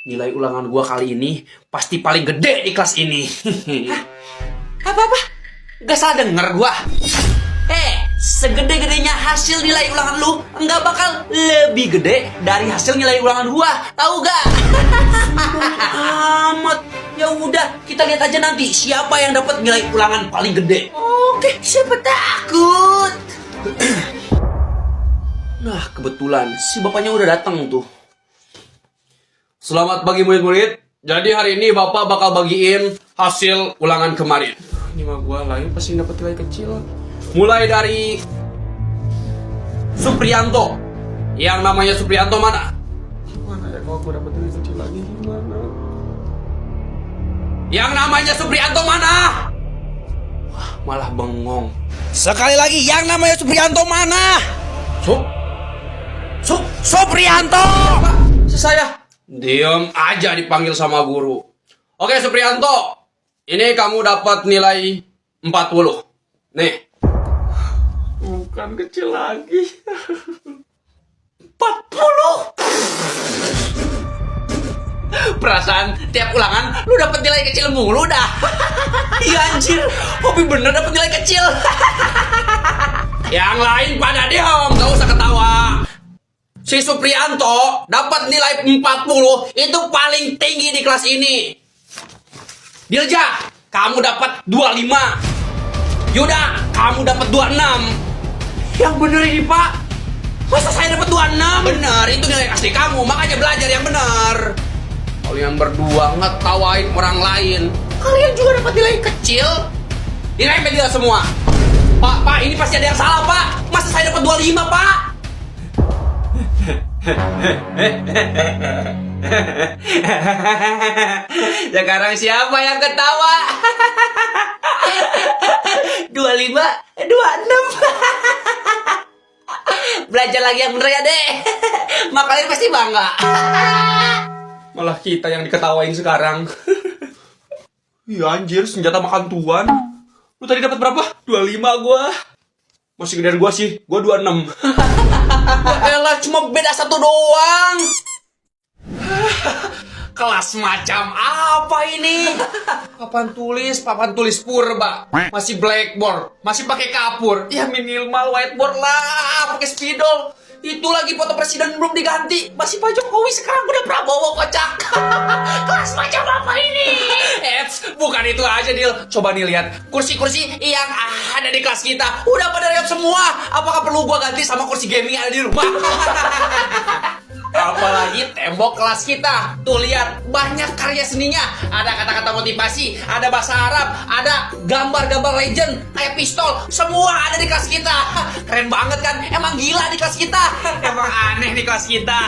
Nilai ulangan gua kali ini pasti paling gede di kelas ini. Hah? Apa-apa? Gak salah denger gua. Segede-gedenya hasil nilai ulangan lu nggak bakal lebih gede dari hasil nilai ulangan gua. Tahu gak? Amat. Ya udah, kita lihat aja nanti siapa yang dapat nilai ulangan paling gede. Oke, siapa takut? Nah, kebetulan si bapaknya udah datang tuh. Selamat pagi murid-murid. Jadi hari ini bapak bakal bagiin hasil ulangan kemarin. Ini mah gua lain pasti dapat nilai kecil. Mulai dari Suprianto. Yang namanya Suprianto mana? Gimana ya kalau gua dapat nilai kecil lagi gimana? Yang namanya Suprianto mana? Wah, malah bengong. Sekali lagi, yang namanya Suprianto mana? Suprianto! Saya. Diam aja dipanggil sama guru. Oke, Suprianto. Ini kamu dapat nilai 40. Nih. Bukan kecil lagi. 40. Perasaan tiap ulangan lu dapat nilai kecil mulu dah. Iya anjir, hobi bener dapat nilai kecil. Yang lain pada diam, gak usah ketawa. Si Suprianto dapat nilai 40 itu paling tinggi di kelas ini. Dilja, kamu dapat 25. Yuda, kamu dapat 26. Yang bener ini Pak, masa saya dapat 26? Bener, itu nilai asli kamu, makanya belajar yang bener. Kalian berdua ngetawain orang lain, kalian juga dapat nilai kecil. Dirempet dia semua. Pak, ini pasti ada yang salah Pak. Masa saya dapat 25 Pak? Sekarang siapa yang ketawa? 25, 26. Belajar lagi yang bener ya dek. Makanya pasti bangga. Malah kita yang diketawain sekarang. Iya anjir, senjata makan tuan. Lu tadi dapat berapa? 25 gua. Masih gedean gua sih, gua 26. Elah, cuma beda 1 doang. Kelas macam apa ini? Papan tulis purba. Masih blackboard, masih pakai kapur. Ya minimal whiteboard lah, pakai spidol. Itu lagi foto presiden belum diganti. Masih Pak Jokowi, sekarang udah Prabowo, kocak. Kelas macam apa ini? Bukan itu aja, Dil. Coba nih lihat kursi-kursi yang ada di kelas kita. Udah pada reot semua. Apakah perlu gua ganti sama kursi gaming yang ada di rumah? Apalagi tembok kelas kita. Tuh lihat, banyak karya seninya. Ada kata-kata motivasi, ada bahasa Arab, ada gambar-gambar legend kayak pistol. Semua ada di kelas kita. Keren banget kan? Emang gila di kelas kita. Emang aneh di kelas kita.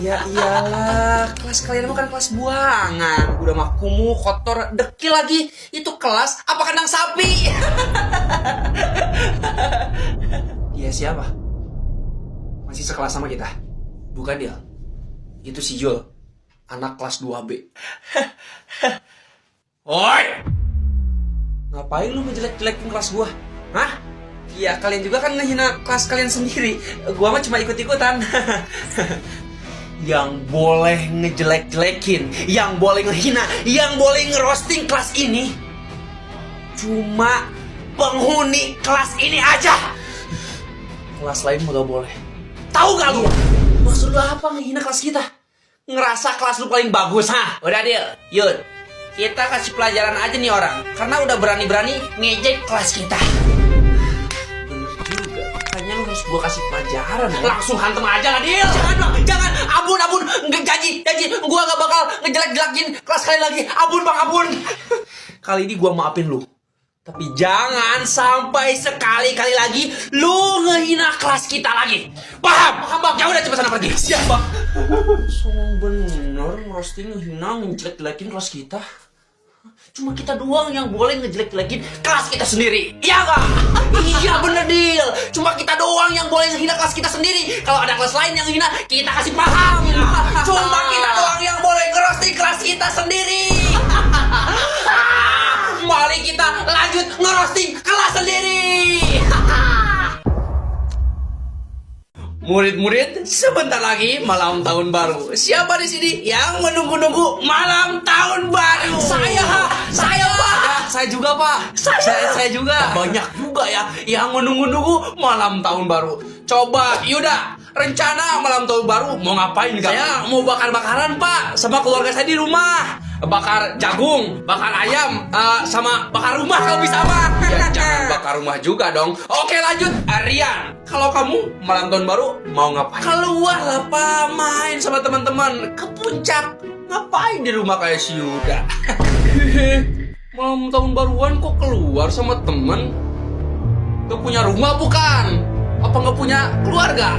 Ya iyalah, kelas kalian bukan kelas buangan. Udah mah kumuh, kotor, dekil lagi. Itu kelas apa kandang sapi? Dia siapa? Masih sekelas sama kita? Bukan dia. Itu si Jul, anak kelas 2B. Oi! Ngapain lu ngejelek-jelekin kelas gua? Hah? Ya kalian juga kan ngehina kelas kalian sendiri. Gua mah cuma ikut-ikutan. Yang boleh ngejelek-jelekin, yang boleh ngehina, yang boleh ngerosting kelas ini cuma penghuni kelas ini aja. Kelas lain mah gak boleh. Tahu gak lu? Maksud lu apa ngehina kelas kita? Ngerasa kelas lu paling bagus, ha? Udah Dil, Yud, kita kasih pelajaran aja nih orang, karena udah berani-berani ngejek kelas kita. Bener juga, makanya lu harus gua kasih pelajaran ya. Langsung hantem aja lah Dil. Jangan bang, jangan. Abun, janji, gua gak bakal ngejelek-jelekin kelas kalian lagi. Abun. Kali ini gua maafin lu. Tapi jangan sampai sekali-kali lagi lu ngehina kelas kita lagi. Paham bang? Ya udah cepet sana pergi. Siap bang. Sombong bener roasting, ngehina, ngejelek-jelekin kelas kita. Cuma kita doang yang boleh ngejelek-jelekin kelas kita sendiri. Iya gak? Iya bener Dil. Cuma kita doang yang boleh ngehina kelas kita sendiri. Kalau ada kelas lain yang ngehina, kita kasih paham. Cuma kita doang yang boleh ngerosting kelas kita sendiri. Mari kita lanjut ngerosting kelas sendiri. Murid-murid, sebentar lagi malam tahun baru. Siapa di sini yang menunggu-nunggu malam tahun baru? Saya Pak. Saya juga Pak. Saya juga. Banyak juga ya yang menunggu-nunggu malam tahun baru. Coba, Yuda, rencana malam tahun baru mau ngapain? Saya mau bakar-bakaran Pak, sama keluarga saya di rumah. Bakar jagung, bakar ayam, sama bakar rumah kalau bisa Pak. Ya jangan bakar rumah juga dong. Oke lanjut, Rian. Kalau kamu malam tahun baru mau ngapain? Keluar lah Pak, main sama teman-teman ke puncak. Ngapain di rumah kayak si Yuda? Malam tahun baruan kok keluar sama temen? Gak punya rumah bukan? Apa gak punya keluarga?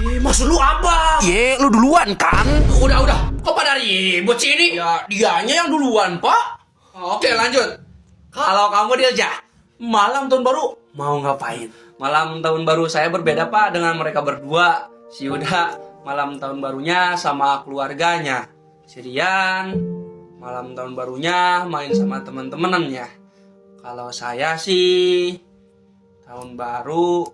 Maksud lu apa? Lu duluan kan? Udah. Kok pada ribut sini? Ya, dianya yang duluan, Pak. Oke, lanjut. Kalau kamu Dilja, malam tahun baru mau ngapain? Malam tahun baru saya berbeda, Pak, dengan mereka berdua. Si Yuda malam tahun barunya sama keluarganya. Si Rian malam tahun barunya main sama teman-temannya. Kalau saya sih tahun baru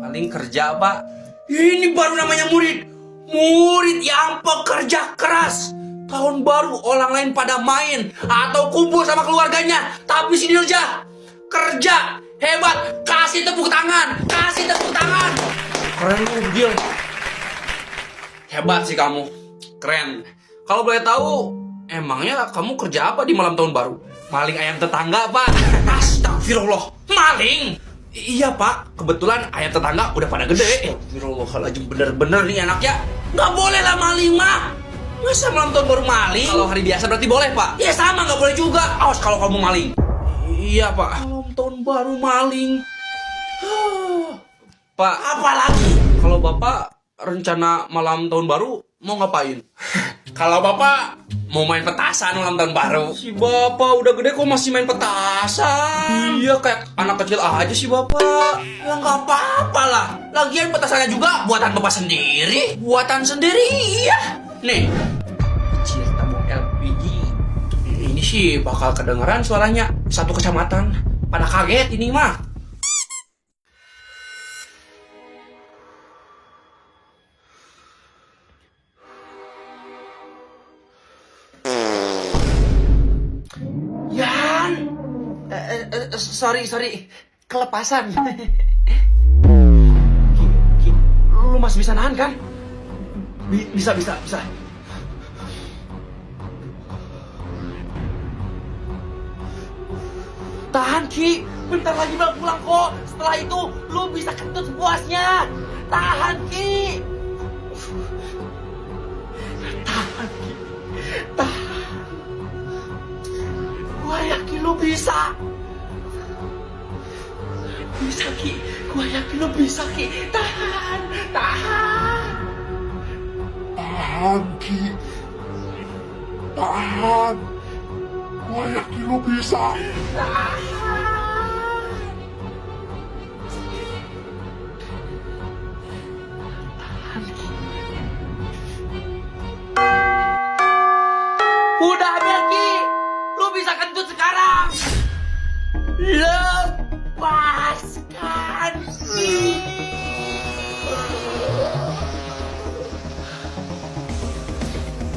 paling kerja, Pak. Ini baru namanya murid. Murid yang pekerja keras. Tahun baru orang lain pada main atau kumpul sama keluarganya. Tapi si Dilja kerja hebat. Kasih tepuk tangan. Keren lu, Dil. Hebat sih kamu. Keren. Kalau boleh tahu, emangnya kamu kerja apa di malam tahun baru? Maling ayam tetangga, Pak. Astagfirullah. Maling? Iya Pak, kebetulan ayam tetangga udah pada gede. Astagfirullahaladzim, bener-bener nih anaknya. Gak boleh lah maling mah. Masa malam tahun baru maling? Kalau hari biasa berarti boleh Pak? Iya sama, gak boleh juga. Awas kalau kamu maling. Iya Pak, malam tahun baru maling. Pak, apa lagi? Kalau Bapak rencana malam tahun baru mau ngapain? Kalau Bapak mau main petasan malam tahun baru. Si Bapak udah gede kok masih main petasan? Iya, kayak anak kecil aja sih Bapak. Ya nggak apa-apa lah. Lagian petasannya juga buatan Bapak sendiri. Buatan sendiri, iya. Nih, kecil tabung LPG. Ini sih bakal kedengeran suaranya satu kecamatan. Pada kaget ini mah. Sorry, kelepasan. Lu masih bisa nahan kan? Bisa. Tahan Ki, bentar lagi bang pulang kok. Setelah itu lu bisa kentut sepuasnya. Tahan Ki. Tahan Ki. Gua yakin lu bisa. Bisa Ki, gua yakin lu bisa Ki. Tahan. Tahan Ki. Tahan. Gua yakin lu bisa. Udah Ki, lu bisa kentut sekarang. Lepaskan Ki.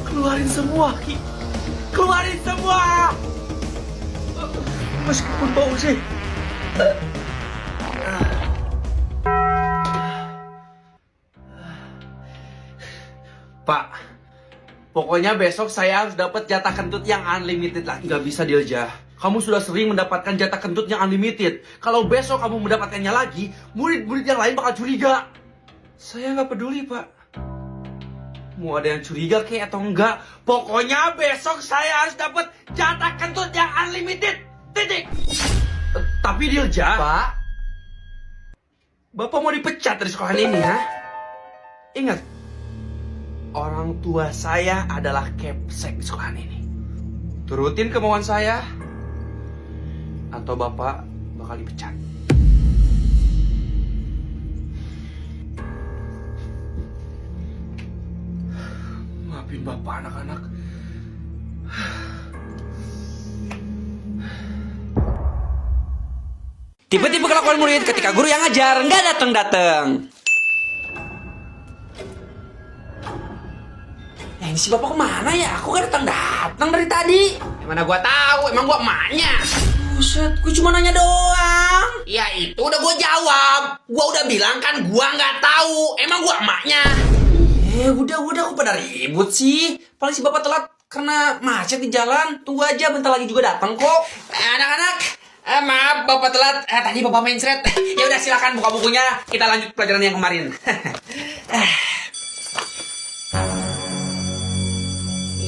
Keluarin semua Ki. Keluarin semua. Meskipun bau sih. Pak, pokoknya besok saya harus dapat jatah kentut yang unlimited lagi. Gak bisa Dilja. Kamu sudah sering mendapatkan jatah kentut yang unlimited. Kalau besok kamu mendapatkannya lagi, murid-murid yang lain bakal curiga. Saya nggak peduli, Pak. Mau ada yang curiga kayak atau enggak, pokoknya besok saya harus dapat jatah kentut yang unlimited. Titik. Tapi Dilja, Pak, Bapak mau dipecat dari sekolah ini, ha? Ingat, orang tua saya adalah capsek di sekolah ini. Turutin kemauan saya, atau Bapak bakal dipecat. Maafin Bapak anak-anak. Tipe-tipe kelakuan murid ketika guru yang ngajar nggak datang-datang. ini si bapak kemana ya? Aku kan datang dari tadi. Mana gua tahu, emang gua emaknya. Buset, gue cuma nanya doang. Ya itu udah gua jawab. Gua udah bilang kan gua nggak tahu. Emang gua emaknya. Udah, kok pada ribut sih? Paling si bapak telat karena macet di jalan. Tunggu aja, bentar lagi juga datang kok. Anak-anak, maaf bapak telat. Tadi bapak main seret. Ya udah silakan buka bukunya. Kita lanjut pelajaran yang kemarin.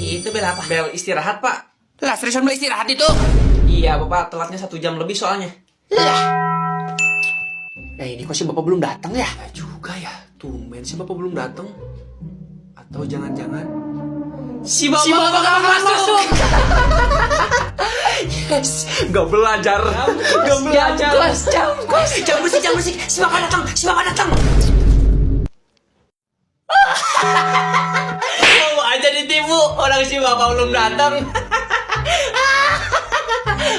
Itu bel apa? Bel istirahat, Pak. Lah seriusan beli istirahat itu? Iya, bapak telatnya 1 jam lebih soalnya. Ini kok si bapak belum datang ya? Ya juga ya, tumben si bapak belum datang. Atau jangan-jangan si bapak bakal masuk. Yes, gak belajar. Jam bersih. Si bapak datang. Mau aja ditipu, orang si bapak belum datang.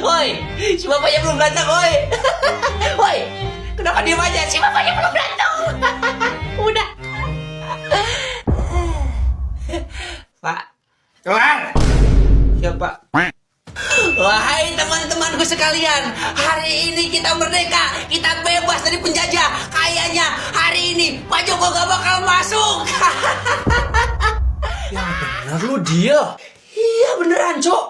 Woi, si bapaknya belum datang, woi. Woi, kenapa diem aja? Si bapaknya belum datang. Udah. Pak, Keluar. siapa? Wahai teman-temanku sekalian, hari ini kita merdeka, kita bebas dari penjajah. Kayaknya hari ini Pak Joko gak bakal masuk. Yang bener lu dia. Iya beneran, Cok.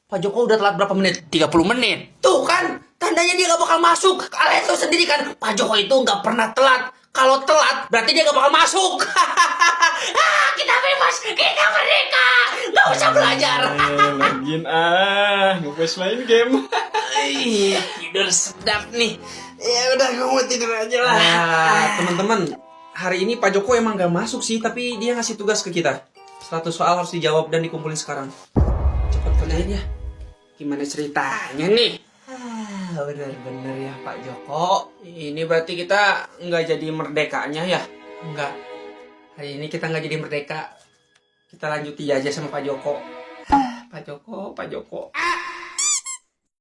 Pak Joko udah telat berapa menit? 30 menit. Tuh kan, tandanya dia gak bakal masuk. Kalian tahu sendiri kan, Pak Joko itu gak pernah telat. Kalau telat, berarti dia gak bakal masuk. Kita bebas, kita merdeka. Gak usah belajar. Login ngepost main game. Iya, tidur sedap nih. Ya udah, gue mau tidur aja lah. Teman-teman, hari ini Pak Joko emang gak masuk sih, tapi dia ngasih tugas ke kita. 100 soal harus dijawab dan dikumpulin sekarang. Cepat kerjain ya. Gimana ceritanya nih? Bener-bener ya Pak Joko. Ini berarti kita nggak jadi merdekanya ya? Enggak. Hari ini kita nggak jadi merdeka. Kita lanjuti aja sama Pak Joko. Pak Joko.